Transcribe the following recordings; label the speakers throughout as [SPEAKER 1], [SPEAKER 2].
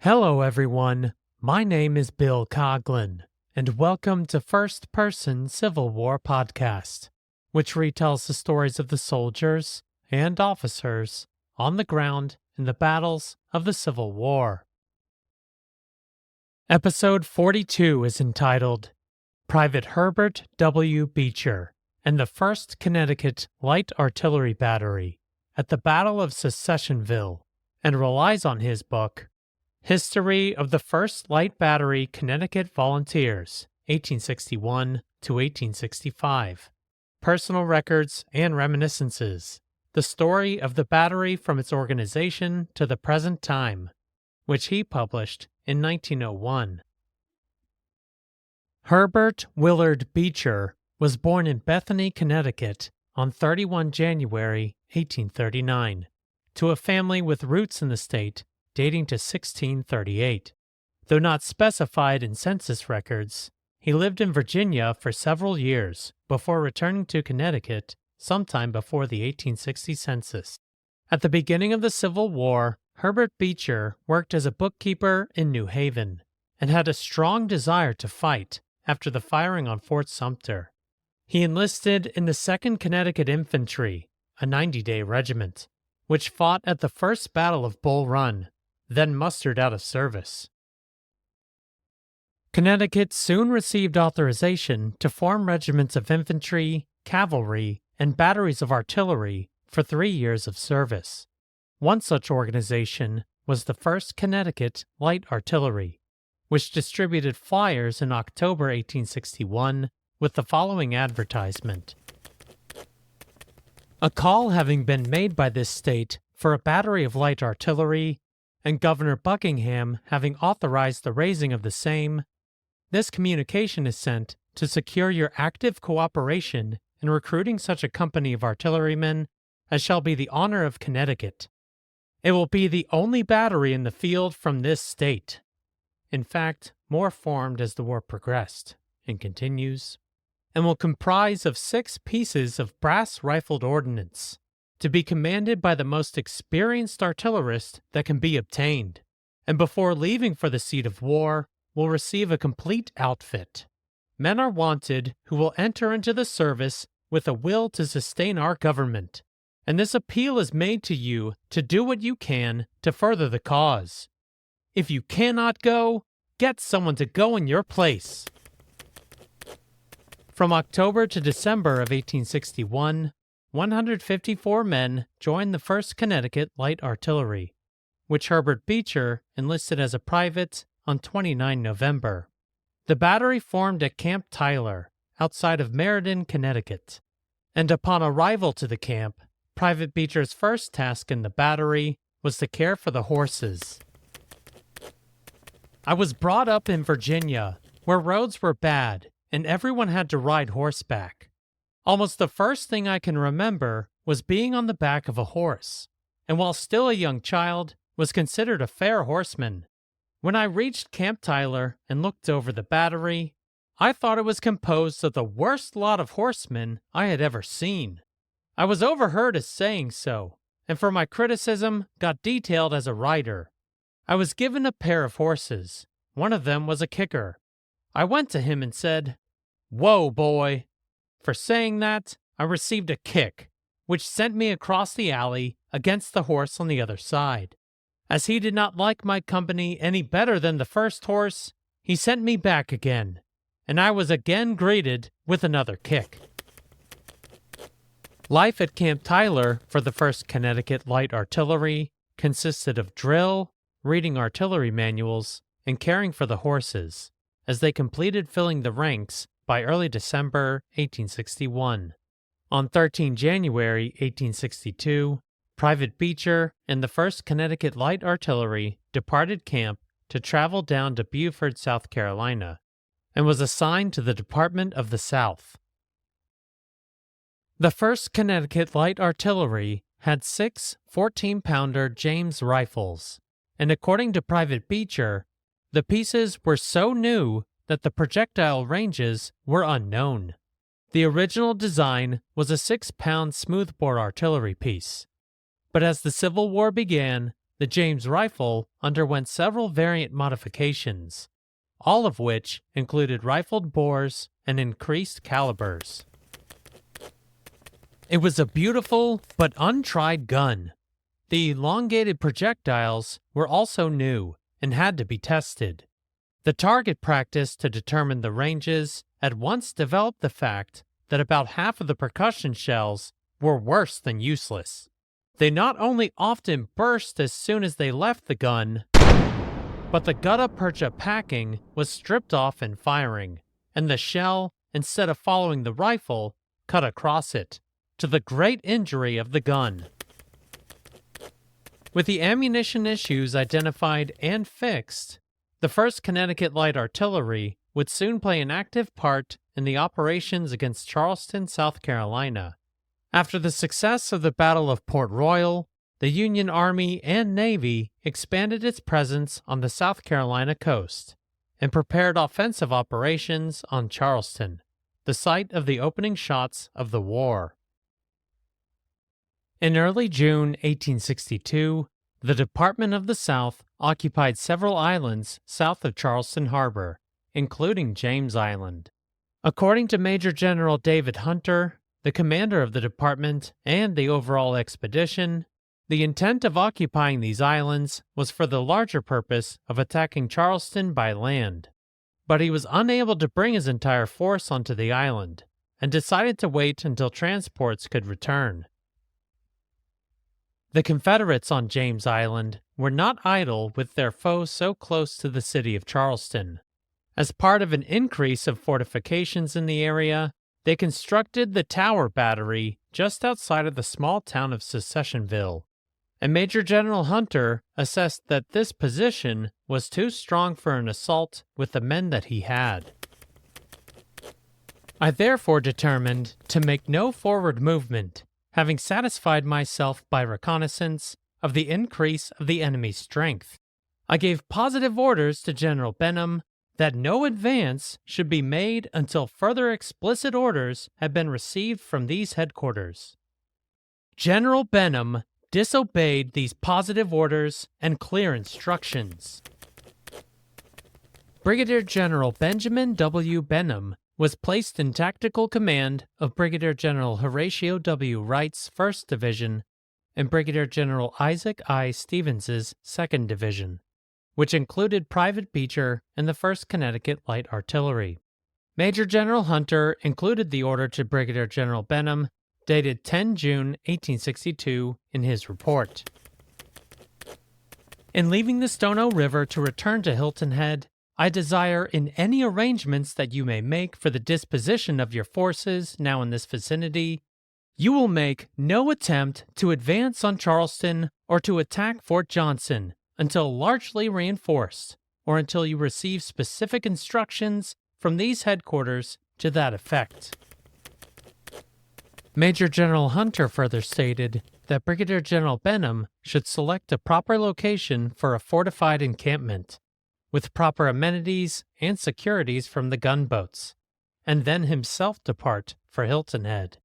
[SPEAKER 1] Hello everyone, my name is Bill Coughlin, and welcome to First Person Civil War Podcast, which retells the stories of the soldiers and officers on the ground in the battles of the Civil War. Episode 42 is entitled Private Herbert W. Beecher and the 1st Connecticut Light Artillery Battery at the Battle of Secessionville, and relies on his book, History of the 1st Light Battery Connecticut Volunteers, 1861 to 1865. Personal Records and Reminiscences. The Story of the Battery from its organization to the present time, which he published in 1901. Herbert Willard Beecher was born in Bethany, Connecticut on 31 January 1839, to a family with roots in the state dating to 1638. Though not specified in census records, he lived in Virginia for several years before returning to Connecticut sometime before the 1860 census. At the beginning of the Civil War, Herbert Beecher worked as a bookkeeper in New Haven and had a strong desire to fight after the firing on Fort Sumter. He enlisted in the 2nd Connecticut Infantry, a 90-day regiment, which fought at the First Battle of Bull Run, then mustered out of service. Connecticut soon received authorization to form regiments of infantry, cavalry, and batteries of artillery for 3 years of service. One such organization was the 1st Connecticut Light Artillery, which distributed flyers in October 1861 with the following advertisement. A call having been made by this state for a battery of light artillery, and Governor Buckingham having authorized the raising of the same, this communication is sent to secure your active cooperation in recruiting such a company of artillerymen as shall be the honor of Connecticut. It will be the only battery in the field from this state. In fact, more formed as the war progressed, and continues, and will comprise of 6 pieces of brass rifled ordnance, to be commanded by the most experienced artillerist that can be obtained, and before leaving for the seat of war, will receive a complete outfit. Men are wanted who will enter into the service with a will to sustain our government, and this appeal is made to you to do what you can to further the cause. If you cannot go, get someone to go in your place. From October to December of 1861, 154 men joined the 1st Connecticut Light Artillery, which Herbert Beecher enlisted as a private on 29 November. The battery formed at Camp Tyler, outside of Meriden, Connecticut, and upon arrival to the camp, Private Beecher's first task in the battery was to care for the horses. I was brought up in Virginia, where roads were bad and everyone had to ride horseback. Almost the first thing I can remember was being on the back of a horse, and while still a young child, was considered a fair horseman. When I reached Camp Tyler and looked over the battery, I thought it was composed of the worst lot of horsemen I had ever seen. I was overheard as saying so, and for my criticism got detailed as a rider. I was given a pair of horses. One of them was a kicker. I went to him and said, "Whoa, boy." For saying that, I received a kick, which sent me across the alley against the horse on the other side. As he did not like my company any better than the first horse, he sent me back again, and I was again greeted with another kick. Life at Camp Tyler for the 1st Connecticut Light Artillery consisted of drill, reading artillery manuals, and caring for the horses, as they completed filling the ranks by early December 1861. On 13 January 1862, Private Beecher and the 1st Connecticut Light Artillery departed camp to travel down to Beaufort, South Carolina, and was assigned to the Department of the South. The 1st Connecticut Light Artillery had 6 14-pounder James rifles, and according to Private Beecher, the pieces were so new that the projectile ranges were unknown. The original design was a 6-pound smoothbore artillery piece, but as the Civil War began, the James rifle underwent several variant modifications, all of which included rifled bores and increased calibers. It was a beautiful but untried gun. The elongated projectiles were also new and had to be tested. The target practice to determine the ranges at once developed the fact that about half of the percussion shells were worse than useless. They not only often burst as soon as they left the gun, but the gutta percha packing was stripped off in firing, and the shell, instead of following the rifle, cut across it, to the great injury of the gun. With the ammunition issues identified and fixed, the 1st Connecticut Light Artillery would soon play an active part in the operations against Charleston, South Carolina. After the success of the Battle of Port Royal, the Union Army and Navy expanded its presence on the South Carolina coast and prepared offensive operations on Charleston, the site of the opening shots of the war. In early June 1862, the Department of the South occupied several islands south of Charleston Harbor, including James Island. According to Major General David Hunter, the commander of the department and the overall expedition, the intent of occupying these islands was for the larger purpose of attacking Charleston by land. But he was unable to bring his entire force onto the island and decided to wait until transports could return. The Confederates on James Island were not idle with their foe so close to the city of Charleston. As part of an increase of fortifications in the area, they constructed the Tower Battery just outside of the small town of Secessionville, and Major General Hunter assessed that this position was too strong for an assault with the men that he had. I therefore determined to make no forward movement, having satisfied myself by reconnaissance of the increase of the enemy's strength. I gave positive orders to General Benham that no advance should be made until further explicit orders had been received from these headquarters. General Benham disobeyed these positive orders and clear instructions. Brigadier General Benjamin W. Benham was placed in tactical command of Brigadier General Horatio W. Wright's 1st Division and Brigadier General Isaac I. Stevens's 2nd Division, which included Private Beecher and the 1st Connecticut Light Artillery. Major General Hunter included the order to Brigadier General Benham, dated 10 June 1862, in his report. In leaving the Stono River to return to Hilton Head, I desire in any arrangements that you may make for the disposition of your forces now in this vicinity, you will make no attempt to advance on Charleston or to attack Fort Johnson until largely reinforced, or until you receive specific instructions from these headquarters to that effect. Major General Hunter further stated that Brigadier General Benham should select a proper location for a fortified encampment, with proper amenities and securities from the gunboats, and then himself depart for Hilton Head.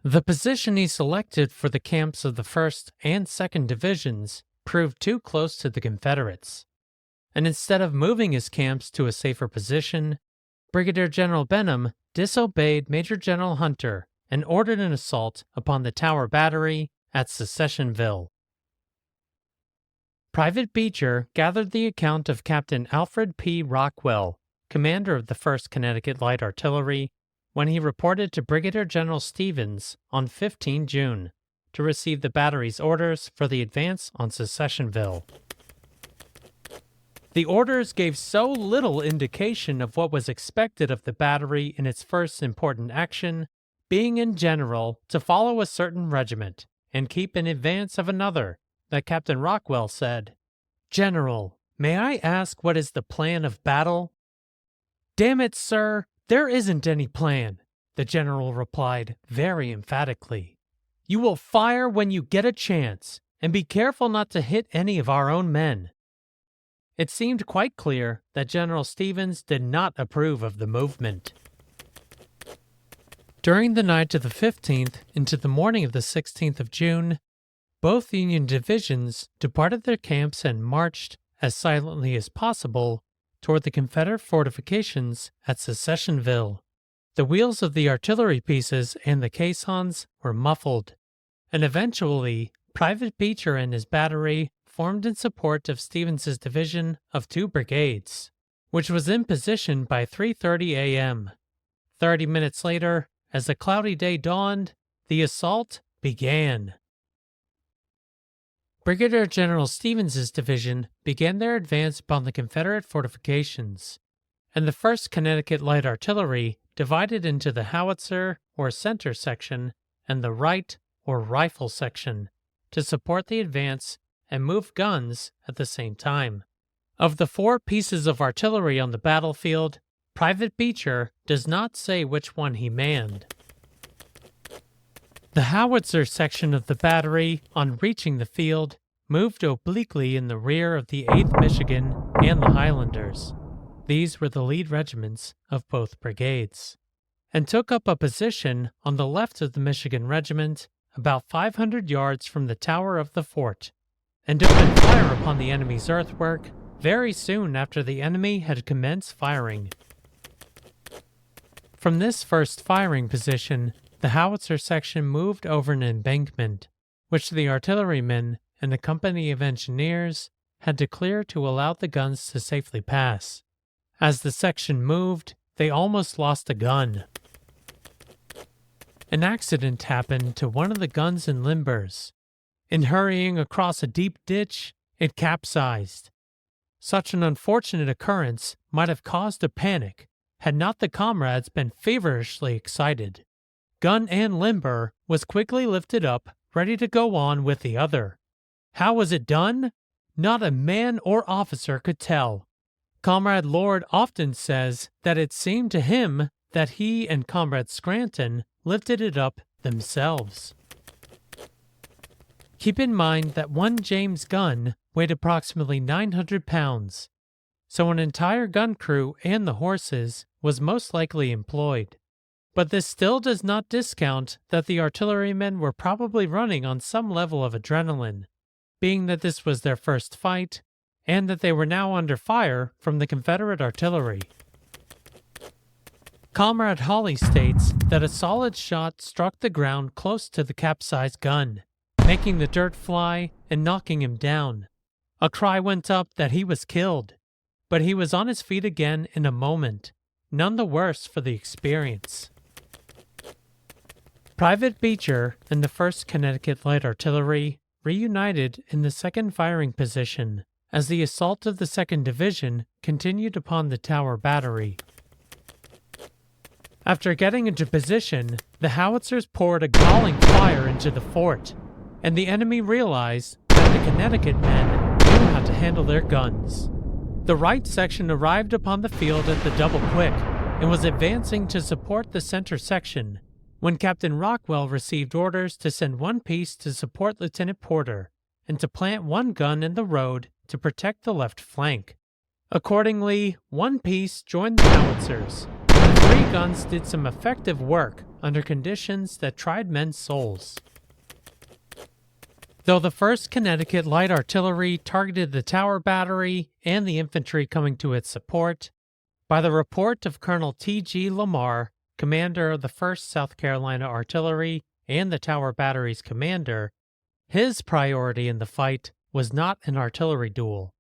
[SPEAKER 1] The position he selected for the camps of the 1st and 2nd Divisions proved too close to the Confederates, and instead of moving his camps to a safer position, Brigadier General Benham disobeyed Major General Hunter and ordered an assault upon the Tower Battery at Secessionville. Private Beecher gathered the account of Captain Alfred P. Rockwell, commander of the 1st Connecticut Light Artillery, when he reported to Brigadier General Stevens on 15 June to receive the battery's orders for the advance on Secessionville. The orders gave so little indication of what was expected of the battery in its first important action, being in general to follow a certain regiment and keep in advance of another, that Captain Rockwell said, "General, may I ask what is the plan of battle?" "Damn it, sir, there isn't any plan," the general replied very emphatically. "You will fire when you get a chance, and be careful not to hit any of our own men." It seemed quite clear that General Stevens did not approve of the movement. During the night of the 15th into the morning of the 16th of June, both Union divisions departed their camps and marched, as silently as possible, toward the Confederate fortifications at Secessionville. The wheels of the artillery pieces and the caissons were muffled, and eventually Private Beecher and his battery formed in support of Stevens's division of 2 brigades, which was in position by 3:30 a.m. 30 minutes later, as the cloudy day dawned, the assault began. Brigadier General Stevens's division began their advance upon the Confederate fortifications, and the 1st Connecticut Light Artillery divided into the howitzer or center section and the right or rifle section to support the advance and move guns at the same time. Of the 4 pieces of artillery on the battlefield, Private Beecher does not say which one he manned. The howitzer section of the battery, on reaching the field, moved obliquely in the rear of the 8th Michigan and the Highlanders. These were the lead regiments of both brigades, and took up a position on the left of the Michigan regiment, about 500 yards from the tower of the fort, and opened fire upon the enemy's earthwork very soon after the enemy had commenced firing. From this first firing position, the howitzer section moved over an embankment, which the artillerymen and a company of engineers had to clear to allow the guns to safely pass. As the section moved, they almost lost a gun. An accident happened to one of the guns and limbers. In hurrying across a deep ditch, it capsized. Such an unfortunate occurrence might have caused a panic had not the comrades been feverishly excited. Gun and limber was quickly lifted up, ready to go on with the other. How was it done? Not a man or officer could tell. Comrade Lord often says that it seemed to him that he and Comrade Scranton lifted it up themselves. Keep in mind that one James gun weighed approximately 900 pounds, so an entire gun crew and the horses was most likely employed. But this still does not discount that the artillerymen were probably running on some level of adrenaline, being that this was their first fight, and that they were now under fire from the Confederate artillery. Comrade Hawley states that a solid shot struck the ground close to the capsized gun, making the dirt fly and knocking him down. A cry went up that he was killed, but he was on his feet again in a moment, none the worse for the experience. Private Beecher and the 1st Connecticut Light Artillery reunited in the second firing position as the assault of the 2nd Division continued upon the Tower Battery. After getting into position, the howitzers poured a galling fire into the fort, and the enemy realized that the Connecticut men knew how to handle their guns. The right section arrived upon the field at the double quick and was advancing to support the center section when Captain Rockwell received orders to send one piece to support Lieutenant Porter and to plant one gun in the road to protect the left flank. Accordingly, one piece joined the howitzers, and the 3 guns did some effective work under conditions that tried men's souls. Though the 1st Connecticut Light Artillery targeted the Tower Battery and the infantry coming to its support, by the report of Colonel T.G. Lamar, commander of the 1st South Carolina Artillery and the Tower Battery's commander, his priority in the fight was not an artillery duel,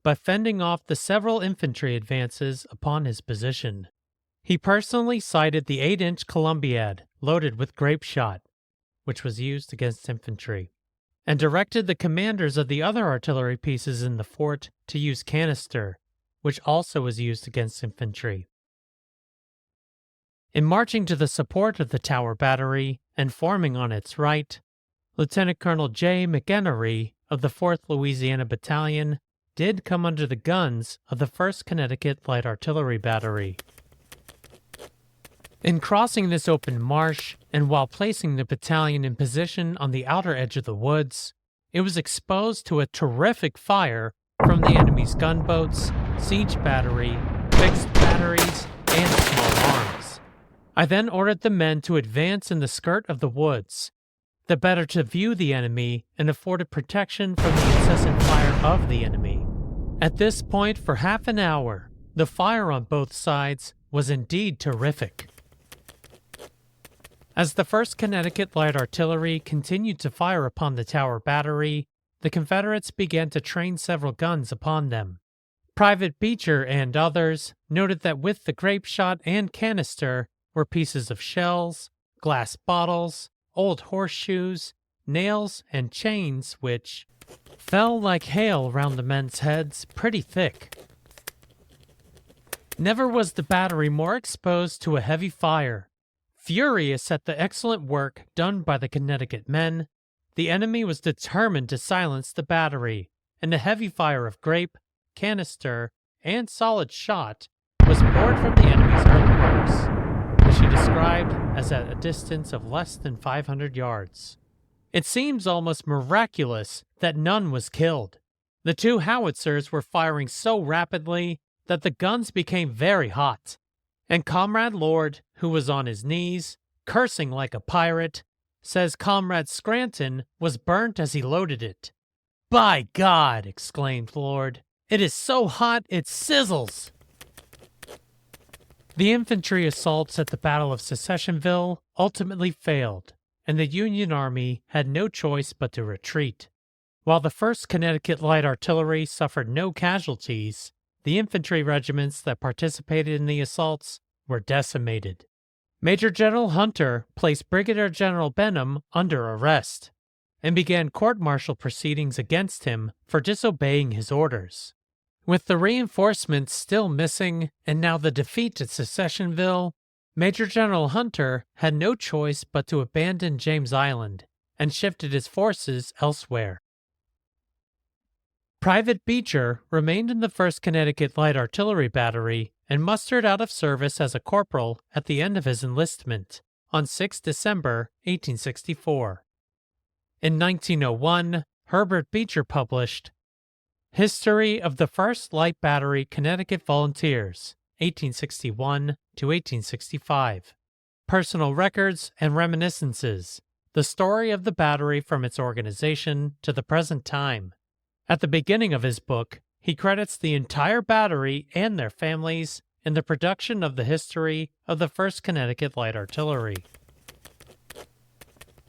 [SPEAKER 1] but fending off the several infantry advances upon his position. He personally sighted the 8-inch Columbiad loaded with grape shot, which was used against infantry, and directed the commanders of the other artillery pieces in the fort to use canister, which also was used against infantry. In marching to the support of the Tower Battery and forming on its right, Lieutenant Colonel J. McEnery of the 4th Louisiana Battalion did come under the guns of the 1st Connecticut Light Artillery Battery. In crossing this open marsh, and while placing the battalion in position on the outer edge of the woods, it was exposed to a terrific fire from the enemy's gunboats, siege battery, fixed batteries, and small arms. I then ordered the men to advance in the skirt of the woods. the better to view the enemy and afforded protection from the incessant fire of the enemy. At this point, for half an hour, the fire on both sides was indeed terrific. As the 1st Connecticut Light Artillery continued to fire upon the Tower Battery, the Confederates began to train several guns upon them. Private Beecher and others noted that with the grape shot and canister were pieces of shells, glass bottles, old horseshoes, nails, and chains which fell like hail round the men's heads pretty thick. Never was the battery more exposed to a heavy fire. Furious at the excellent work done by the Connecticut men, the enemy was determined to silence the battery, and a heavy fire of grape, canister, and solid shot was poured from the enemy's earthworks, which he described as at a distance of less than 500 yards. It seems almost miraculous that none was killed. The 2 howitzers were firing so rapidly that the guns became very hot, and Comrade Lord, who was on his knees, cursing like a pirate, says Comrade Scranton was burnt as he loaded it. "By God!" exclaimed Lord. "It is so hot it sizzles!" The infantry assaults at the Battle of Secessionville ultimately failed, and the Union Army had no choice but to retreat. While the 1st Connecticut Light Artillery suffered no casualties, the infantry regiments that participated in the assaults were decimated. Major General Hunter placed Brigadier General Benham under arrest and began court-martial proceedings against him for disobeying his orders. With the reinforcements still missing and now the defeat at Secessionville, Major General Hunter had no choice but to abandon James Island and shifted his forces elsewhere. Private Beecher remained in the 1st Connecticut Light Artillery Battery and mustered out of service as a corporal at the end of his enlistment on 6 December 1864. In 1901, Herbert Beecher published History of the 1st Light Battery Connecticut Volunteers, 1861 to 1865. Personal Records and Reminiscences, the story of the battery from its organization to the present time. At the beginning of his book, he credits the entire battery and their families in the production of the history of the 1st Connecticut Light Artillery.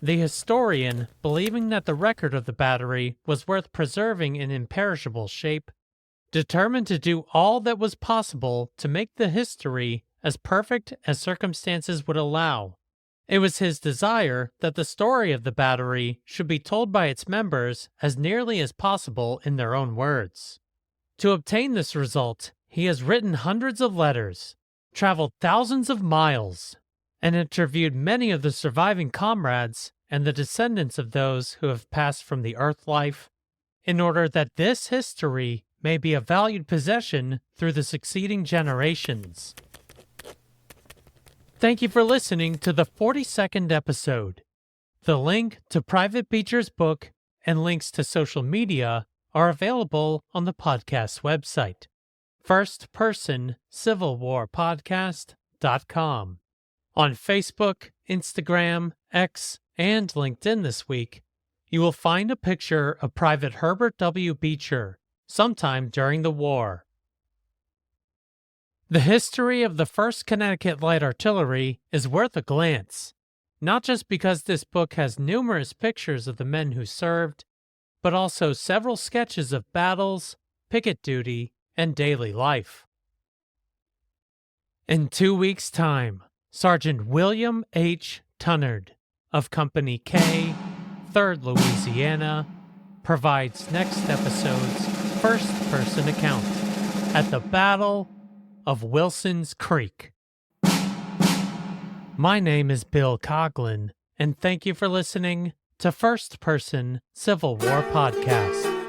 [SPEAKER 1] The historian, believing that the record of the battery was worth preserving in imperishable shape, determined to do all that was possible to make the history as perfect as circumstances would allow. It was his desire that the story of the battery should be told by its members as nearly as possible in their own words. To obtain this result, he has written hundreds of letters, traveled thousands of miles, and interviewed many of the surviving comrades and the descendants of those who have passed from the earth life, in order that this history may be a valued possession through the succeeding generations. Thank you for listening to the 42nd episode. The link to Private Beecher's book and links to social media are available on the podcast website, firstpersoncivilwarpodcast.com. On Facebook, Instagram, X, and LinkedIn this week, you will find a picture of Private Herbert W. Beecher sometime during the war. The history of the 1st Connecticut Light Artillery is worth a glance, not just because this book has numerous pictures of the men who served, but also several sketches of battles, picket duty, and daily life. In 2 weeks' time, Sergeant William H. Tunnard of Company K, 3rd Louisiana, provides next episode's first-person account at the Battle of Wilson's Creek. My name is Bill Coughlin, and thank you for listening to First Person Civil War Podcast.